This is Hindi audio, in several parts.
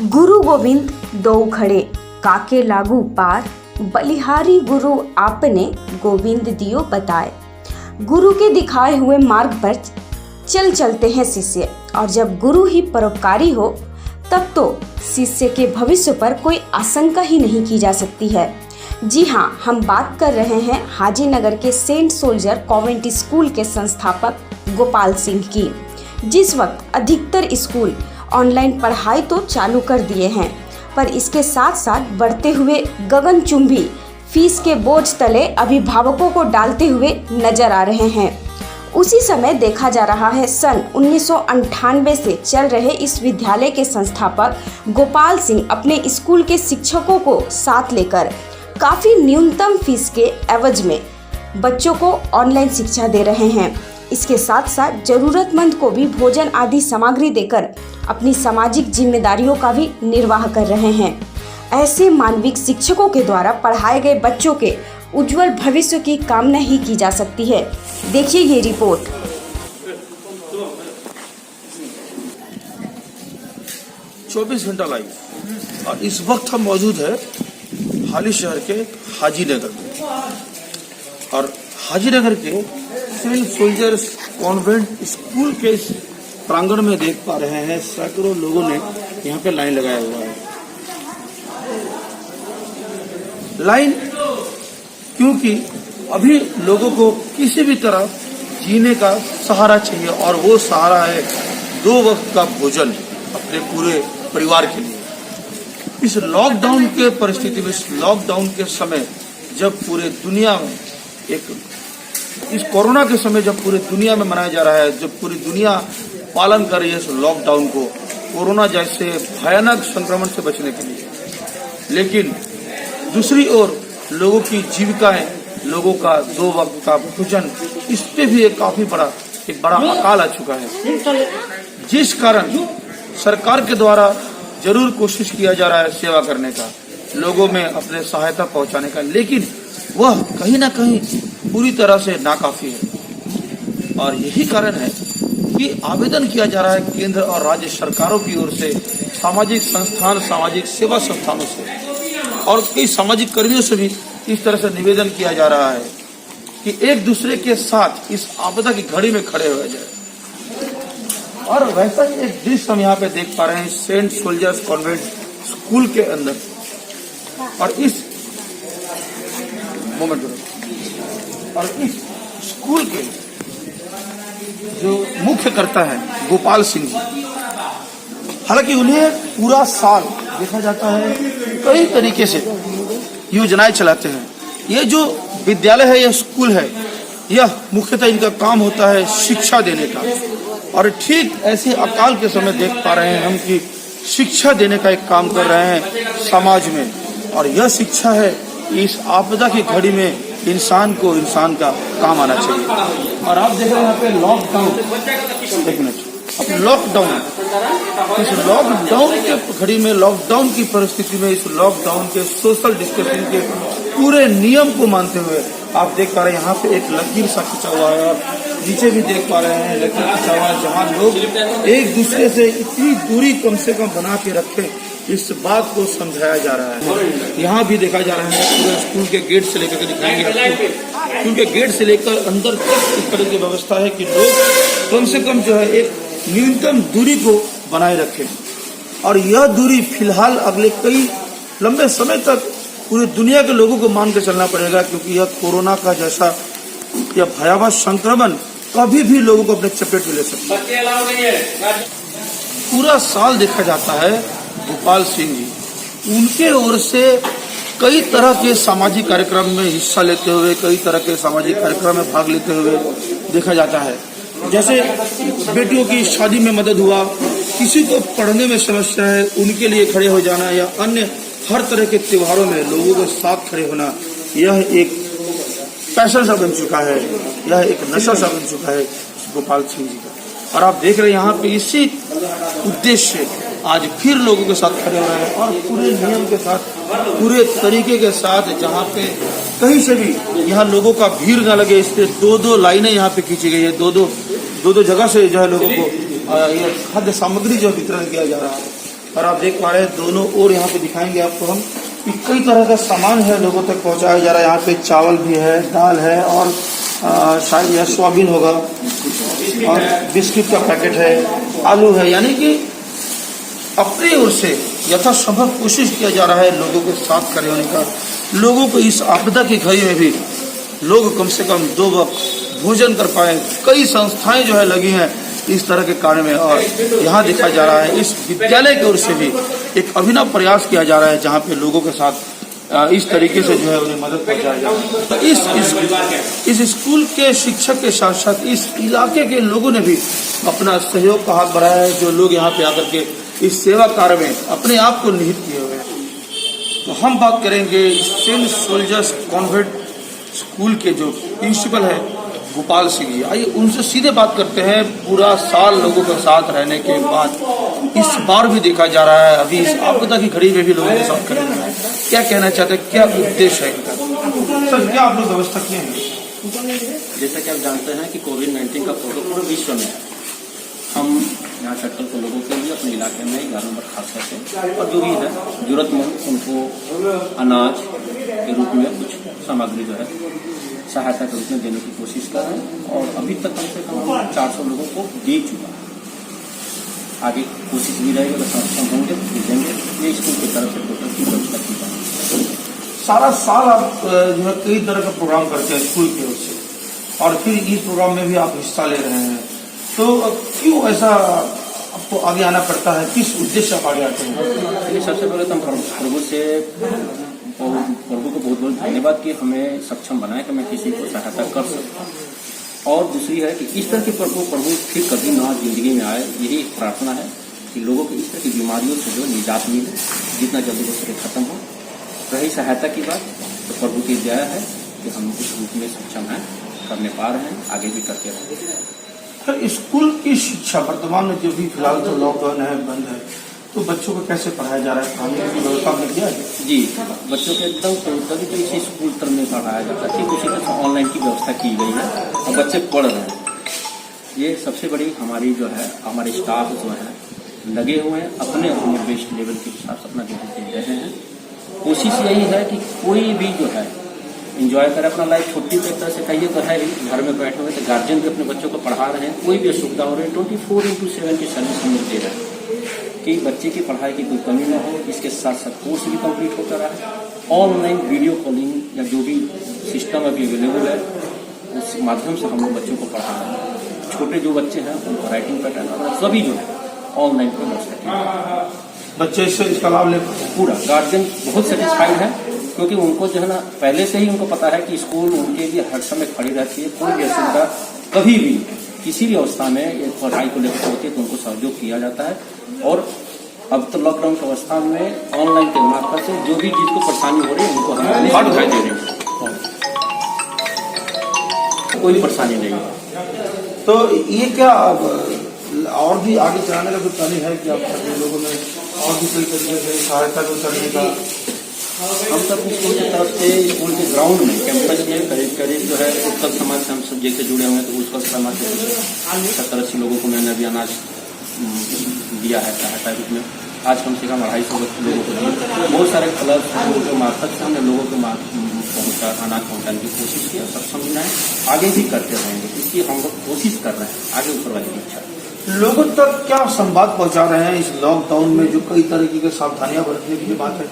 गुरु गोविंद दो खड़े काके लागू पार, बलिहारी गुरु आपने गोविंद दियो बताए। गुरु के दिखाए हुए मार्ग पर चल चलते हैं शिष्य, और जब गुरु ही परोपकारी हो तब तो शिष्य के भविष्य पर कोई आशंका ही नहीं की जा सकती है। जी हाँ, हम बात कर रहे हैं हाजीनगर के सेंट सोल्जर कॉन्वेंट स्कूल के संस्थापक गोपाल सिंह की। जिस वक्त अधिकतर स्कूल ऑनलाइन पढ़ाई तो चालू कर दिए हैं, पर इसके साथ साथ बढ़ते हुए गगनचुंबी फीस के बोझ तले अभिभावकों को डालते हुए नजर आ रहे हैं। उसी समय देखा जा रहा है सन 1998 से चल रहे इस विद्यालय के संस्थापक गोपाल सिंह अपने स्कूल के शिक्षकों को साथ लेकर काफ़ी न्यूनतम फीस के एवज में बच्चों को ऑनलाइन शिक्षा दे रहे हैं। इसके साथ साथ जरूरतमंद को भी भोजन आदि सामग्री देकर अपनी सामाजिक जिम्मेदारियों का भी निर्वाह कर रहे हैं। ऐसे मानविक शिक्षकों के द्वारा पढ़ाए गए बच्चों के उज्जवल भविष्य की कामना ही की जा सकती है। देखिए ये रिपोर्ट। 24 घंटा लाइव, और इस वक्त हम मौजूद है हाली शहर के हाजीनगर में, और हाजीनगर के सेंट सोल्जर्स कॉन्वेंट स्कूल के प्रांगण में देख पा रहे हैं सैकड़ों लोगों ने यहाँ पे लाइन लगाया हुआ है। लाइन क्योंकि अभी लोगों को किसी भी तरह जीने का सहारा चाहिए, और वो सहारा है 2 वक्त का भोजन अपने पूरे परिवार के लिए। इस लॉकडाउन के परिस्थिति में, इस लॉकडाउन के समय जब पूरे दुनिया में इस कोरोना के समय जब पूरी दुनिया में मनाया जा रहा है, जब पूरी दुनिया पालन कर रही है इस लॉकडाउन को, कोरोना जैसे भयानक संक्रमण से बचने के लिए, लेकिन दूसरी ओर लोगों की जीविकाएं, लोगों का 2 वक्त का भोजन, इस पे भी एक बड़ा अकाल आ चुका है, जिस कारण सरकार के द्वारा जरूर कोशिश किया जा रहा है सेवा करने का, लोगों में अपने सहायता पहुंचाने का, लेकिन वह कहीं ना कहीं पूरी तरह से नाकाफी है। और यही कारण है कि आवेदन किया जा रहा है केंद्र और राज्य सरकारों की ओर से, सामाजिक संस्थान, सामाजिक सेवा संस्थानों से और कई सामाजिक कर्मियों से भी इस तरह से निवेदन किया जा रहा है कि एक दूसरे के साथ इस आपदा की घड़ी में खड़े हो जाए। और वैसा ही एक दृश्य हम यहाँ पे देख पा रहे हैं सेंट सोल्जर्स कॉन्वेंट स्कूल के अंदर, और इस स्कूल के जो मुख्य कर्ता है गोपाल सिंह जी, हालांकि उन्हें पूरा साल देखा जाता है कई तरीके से योजनाएं चलाते हैं। ये जो विद्यालय है, यह स्कूल है, यह मुख्यतः इनका काम होता है शिक्षा देने का, और ठीक ऐसे अकाल के समय देख पा रहे हैं हम कि शिक्षा देने का एक काम कर रहे हैं समाज में, और यह शिक्षा है कि इस आपदा की घड़ी में इंसान को इंसान का काम आना चाहिए। और आप देख रहे हैं यहाँ पे लॉकडाउन, एक मिनट, लॉकडाउन, इस लॉकडाउन के घड़ी में, लॉकडाउन की परिस्थिति में, इस लॉकडाउन के सोशल डिस्टेंसिंग के पूरे नियम को मानते हुए आप देख पा रहे हैं यहाँ पे एक लकीर सा खिंचा हुआ है, और नीचे भी देख पा रहे हैं लकीर खिंचा हुआ है, जहाँ लोग एक दूसरे से इतनी दूरी कम से कम बना के रखें, इस बात को समझाया जा रहा है। यहाँ भी देखा जा रहा है पूरे स्कूल के गेट से लेकर के दिखाएंगे आपको, स्कूल के गेट से लेकर अंदर तक इस तरह की व्यवस्था है कि लोग कम से कम जो है एक न्यूनतम दूरी को बनाए रखें, और यह दूरी फिलहाल अगले कई लंबे समय तक पूरी दुनिया के लोगों को मान के चलना पड़ेगा, क्योंकि यह कोरोना का जैसा यह भयावह संक्रमण कभी भी लोगों को अपने चपेट में ले सकता है। पूरा साल देखा जाता है गोपाल सिंह जी, उनके ओर से कई तरह के सामाजिक कार्यक्रम में हिस्सा लेते हुए, कई तरह के सामाजिक कार्यक्रम में भाग लेते हुए देखा जाता है। जैसे बेटियों की शादी में मदद हुआ, किसी को पढ़ने में समस्या है उनके लिए खड़े हो जाना, या अन्य हर तरह के त्योहारों में लोगों के साथ खड़े होना, यह एक पैशन सा बन चुका है, यह एक नशा सा बन चुका है गोपाल सिंह जी का। और आप देख रहे हैं यहाँ पे इसी उद्देश्य से आज फिर लोगों के साथ खड़े हो रहे हैं, और पूरे नियम के साथ, पूरे तरीके के साथ, जहाँ पे कहीं से भी यहाँ लोगों का भीड़ न लगे, इसलिए 2-2 लाइनें यहाँ पे खींची गई है, 2-2 जगह से जो है लोगों को ये खाद्य सामग्री जो वितरण किया जा रहा है। और आप देख पा रहे हैं दोनों ओर यहाँ पे दिखाएंगे आपको हम कि कई तरह का सामान है लोगों तक पहुँचाया जा रहा है। यहाँ पे चावल भी है, दाल है और शायद यह सोयाबीन होगा और बिस्किट का पैकेट है, आलू है। यानी कि अपनी ओर से यथासंभव कोशिश किया जा रहा है लोगों के साथ खड़े होने का। लोगों को इस आपदा की घड़ी में भी लोग कम से कम 2 वक्त भोजन कर पाए। कई संस्थाएं जो है लगी हैं इस तरह के कार्य में, और यहाँ देखा जा रहा है इस विद्यालय की ओर से भी एक अभिनव प्रयास किया जा रहा है जहाँ पे लोगों के साथ इस तरीके से जो है उन्हें मदद पहुँचाया जा रहा है। तो इस स्कूल के शिक्षक के साथ साथ इस इलाके के लोगों ने भी अपना सहयोग का हाथ बढ़ाया है, जो लोग यहाँ पे आकर के इस सेवा कार्य में अपने आप को निहित किए हुए हैं। तो हम बात करेंगे सेंट सोल्जर्स कॉन्वेंट स्कूल के जो प्रिंसिपल है गोपाल सिंह जी। आइए उनसे सीधे बात करते हैं। पूरा साल लोगों के साथ रहने के बाद इस बार भी देखा जा रहा है अभी इस आपदा की घड़ी में भी लोगों के साथ खड़े हैं। क्या कहना चाहते हैं, क्या उद्देश्य है इनका? सर, क्या आप लोग व्यवस्था किए हैं? जैसा कि आप जानते हैं कि कोविड-19 का प्रकोप पूरे विश्व में है। हम यहाँ चट्टल के लोगों के लिए अपने इलाके में 11 नंबर खास करके और जो भी है जरूरतमंद उनको अनाज के रूप में कुछ सामग्री जो है सहायता के रूप में देने की कोशिश कर रहे हैं, और अभी तक कम से कम 400 लोगों को दे चुका है। आगे कोशिश भी रहेगी, अगर सक्षम होंगे तो देंगे। ये स्कूल की तरफ से टोटल की व्यवस्था की जाएगी। सारा साल आप जो है कई तरह का प्रोग्राम करते हैं स्कूल की ओर से, और फिर इस प्रोग्राम में भी आप हिस्सा ले रहे हैं, तो क्यों ऐसा आपको आगे आना पड़ता है? किस उद्देश्य आप आगे आते हैं? सबसे पहले तो हम प्रभु को बहुत बहुत धन्यवाद कि हमें सक्षम बनाया कि मैं किसी को सहायता कर सकूं। और दूसरी है कि इस तरह के प्रभु फिर कभी ना जिंदगी में आए। यही एक प्रार्थना है कि लोगों को इस तरह की बीमारियों से जो निजात मिले, जितना जल्दी हो सके खत्म हो। रही सहायता की बात, तो प्रभु की दया है कि हम इस रूप में सक्षम हैं, करने पा रहे हैं, आगे भी करते रहेंगे। सर, स्कूल की शिक्षा वर्तमान में जो भी फिलहाल तो लॉकडाउन है, बंद है, तो बच्चों को कैसे पढ़ाया जा रहा है? खाने की व्यवस्था आपने किया है? जी, बच्चों के एकदम तभी तो इसी स्कूल तरह में पढ़ाया जाता है। ठीक उसी तरह से ऑनलाइन की व्यवस्था की गई है और बच्चे पढ़ रहे हैं। ये सबसे बड़ी हमारी जो है, हमारे स्टाफ जो है लगे हुए हैं, अपने अपने बेस्ट लेवल के साथ अपना जो दे रहे हैं। कोशिश यही है कि कोई भी जो है इंजॉय करे अपना लाइफ। छुट्टी तो एक तरह से कहिए तो है ही, घर में बैठे हुए तो गार्जियन भी अपने बच्चों को पढ़ा रहे हैं। कोई भी असुविधा हो रही है 24/7 की सर्विस हम दे रहे हैं कि बच्चे की पढ़ाई की कोई कमी न हो। इसके साथ साथ कोर्स भी कंप्लीट होता रहा। ऑनलाइन वीडियो कॉलिंग या जो भी सिस्टम अभी अवेलेबल है उस माध्यम से हम लोग बच्चों को पढ़ा रहे हैं। छोटे जो बच्चे हैं उनको राइटिंग पैटर्न सभी जो है ऑनलाइन पर व्यवस्था, बच्चे इसका लाभ ले पूरा गार्जियन बहुत सेटिस्फाइड है, क्योंकि उनको जो है ना पहले से ही उनको पता है कि स्कूल उनके लिए हर समय खड़ी रहती है। कोई भी असुविधा कभी भी किसी भी अवस्था में पढ़ाई को लेकर होती है तो उनको सहयोग किया जाता है। और अब तो लॉकडाउन की अवस्था में ऑनलाइन के माध्यम से जो भी जिसको परेशानी हो रही है उनको हम सुविधाएं दे रहे हैं, कोई परेशानी नहीं है। तो ये क्या और भी आगे चलाने का कुछ प्लानिंग है कि आप लोगों में और भी कोई तरीके से सहायता को करने का? हम सब स्कूल की तरफ से स्कूल के ग्राउंड में कैंपस में करीब करीब जो है उत्कल समाज से हम सब जैसे जुड़े हुए हैं, तो उत्कल समाज से 70-80 लोगों को मैंने अभी अनाज दिया है सहायता रूप में। आज कम से कम 250 लोगों को दिए। बहुत सारे क्लब के मार्फत से हमने लोगों को अनाज पहुँचाने की कोशिश की, सक्षम भी है, आगे भी करते रहेंगे। इसलिए हम लोग कोशिश कर रहे हैं, आगे ऊपर वाली इच्छा। लोगों तक क्या संवाद पहुंचा रहे हैं इस लॉकडाउन में, जो कई तरीके की सावधानियां बरतने की बात है,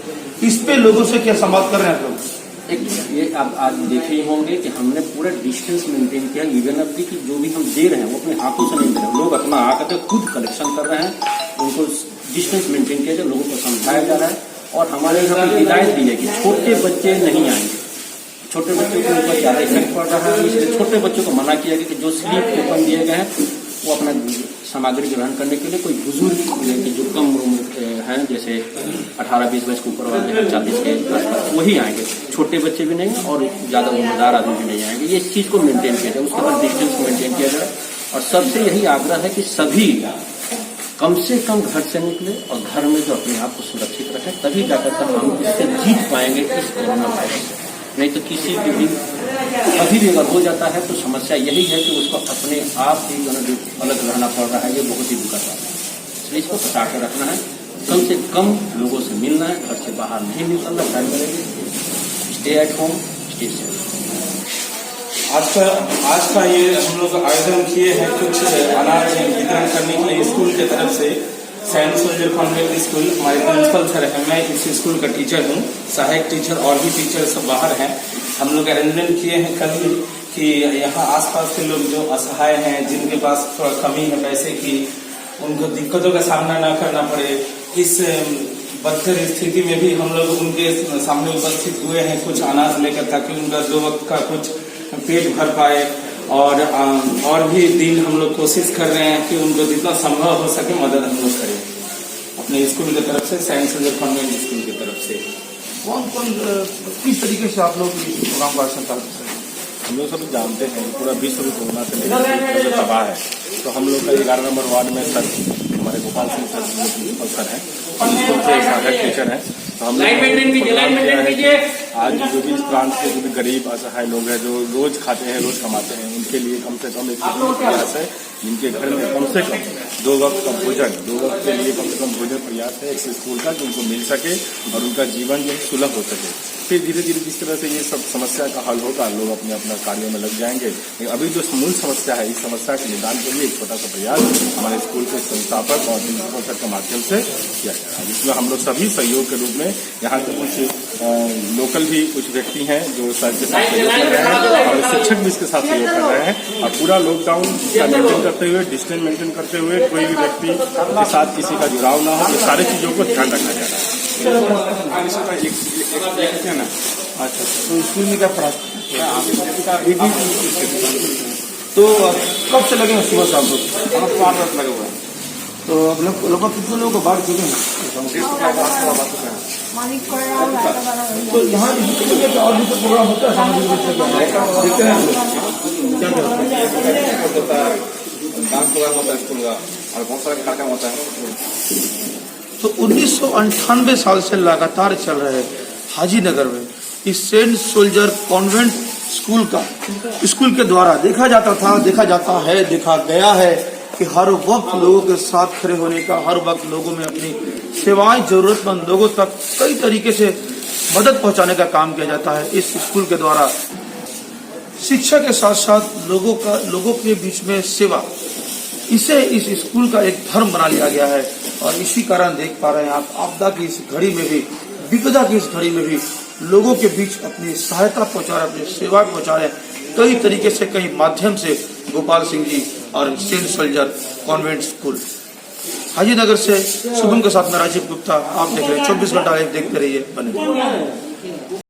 इस पे लोगों से क्या संवाद कर रहे हैं लोग? एक ये आप आज देखे ही होंगे कि हमने पूरा डिस्टेंस मेंटेन किया। इवन अवधि की जो भी हम दे रहे हैं वो अपने हाथों से नहीं दे रहे हैं, लोग अपना आकर खुद कलेक्शन कर रहे हैं। उनको डिस्टेंस मेंटेन किया जाए, लोगों को समझाया जा रहा है। और हमारे यहाँ पर हिदायत दी है कि छोटे बच्चे नहीं आएंगे, छोटे बच्चों के ऊपर ज़्यादा इफेक्ट पड़ रहा है, इसलिए छोटे बच्चों को मना किया गया कि जो स्लीप कूपन दिए गए हैं वो अपना सामग्री ग्रहण करने के लिए कोई बुजुर्ग जो कम उम्र हैं, जैसे 18-20 वर्ष के ऊपर वाले हैं, 40 के आसपास, वही आएंगे। छोटे बच्चे भी नहीं और ज़्यादा उम्रदार आदमी भी नहीं आएंगे। ये इस चीज़ को मेंटेन किया जाए, उसके बाद डिस्टेंस मेंटेन किया जाए। और सबसे यही आग्रह है कि सभी कम से कम घर से निकले और घर में जो अपने आप को सुरक्षित रखें, तभी जाकर हम इससे जीत पाएंगे इस कोरोना वायरस से। नहीं तो किसी भी कभी भी अगर हो जाता है तो समस्या यही है कि उसको अपने आप ही जो अलग रहना पड़ रहा है। ये बहुत ही दुखद बात है, इसलिए इसको बचा के रखना है। कम से कम लोगों से मिलना है, घर से बाहर नहीं निकलना, घर में रहेंगे, stay at home, stay safe. आज का ये हम लोग आयोजन किए हैं कुछ अनाज वितरण करने के लिए स्कूल की तरफ से। सेंट सोल्जर कॉन्वेंट स्कूल, हमारे प्रिंसिपल सर हैं, मैं इस स्कूल का टीचर हूँ, सहायक टीचर और भी टीचर सब बाहर हैं। हम लोग अरेंजमेंट किए हैं कल कि यहाँ आसपास के लोग जो असहाय हैं, जिनके पास थोड़ा कमी है पैसे की, उनको दिक्कतों का सामना ना करना पड़े, इस बदतर स्थिति में भी हम लोग उनके सामने उपस्थित हुए हैं कुछ अनाज लेकर, ताकि उनका 2 वक्त का कुछ पेट भर पाए। और भी दिन हम लोग कोशिश कर रहे हैं कि उनको जितना संभव हो सके मदद हम लोग करें अपने स्कूल की तरफ से, सेंट सोल्जर कॉन्वेंट स्कूल की तरफ से। कौन किस तरीके से आप लोग इस प्रोग्राम का संचालन कर रहे हैं? हम लोग सब जानते हैं पूरा विश्व भी कोरोना से तबाह है, तो हम लोग का 11 नंबर वार्ड में सर हमारे Gopal Singh sir principal sir हैं, स्कूल से सहायक टीचर हैं, तो हम आज जो भी इस प्रांत के जो भी गरीब असहाय लोग हैं, जो रोज खाते हैं रोज कमाते हैं, उनके लिए कम से कम एक प्रयास है, जिनके घर में कम से कम 2 वक्त का भोजन, 2 वक्त के लिए कम से कम भोजन प्रयास है एक स्कूल का, जो उनको मिल सके और उनका जीवन जो है सुलभ हो सके। फिर धीरे धीरे जिस तरह से ये सब समस्या का हल होगा, लोग अपने अपना कार्यों में लग जाएंगे। लेकिन अभी जो मूल समस्या है, इस समस्या के निदान के लिए एक छोटा सा प्रयास हमारे स्कूल के संस्थापक और प्रिंसिपल सर के माध्यम से किया जा रहा है, जिसमें हम लोग सभी सहयोग के रूप में यहाँ के कुछ लोकल भी कुछ व्यक्ति हैं जो सर के साथ सहयोग कर रहे हैं और शिक्षक भी इसके साथ सहयोग कर रहे हैं, और पूरा लॉकडाउन का मेंटेन करते हुए, डिस्टेंस मेंटेन करते हुए, कोई भी व्यक्ति के साथ किसी का जुड़ाव ना हो, ये सारी चीजों को ध्यान रखा जा रहा है। अच्छा, तो स्कूल में क्या पढ़ा? तो कब से लगे हैं? सुबह से आप लोग 5 मिनट लगे हुए हैं। तो लगभग कितने लोगों को बांट चुके हैं? तो यहाँ और भी तो प्रोग्राम होता है सामाजिक रूप से, देखते हैं क्या क्या होता है? डांस प्रोग्राम होता है स्कूल का और बहुत सारा कार्यक्रम होता है। तो 1998 साल से लगातार चल रहे हैं हाजी नगर में इस सेंट सोल्जर कॉन्वेंट स्कूल के द्वारा देखा जाता है, देखा गया है कि हर वक्त लोगों के साथ खड़े होने का, हर वक्त लोगों में अपनी सेवाएं जरूरतमंद लोगों तक कई तरीके से मदद पहुंचाने का काम किया जाता है। इस स्कूल के द्वारा शिक्षा के साथ साथ लोगों के बीच में सेवा, इसे इस स्कूल का एक धर्म बना लिया गया है। और इसी कारण देख पा रहे हैं आप, आपदा की इस घड़ी में भी, विपदा की इस घड़ी में भी लोगों के बीच अपनी सहायता पहुंचा रहे, अपनी सेवा पहुंचा रहे, कई तरीके से, कई माध्यम से गोपाल सिंह जी और सेंट सोल्जर कॉन्वेंट स्कूल हाजी नगर से। शुभम के साथ मैं राजीव गुप्ता, आप देख रहे हैं 24 घंटा लाइव, देखते रहिए बने।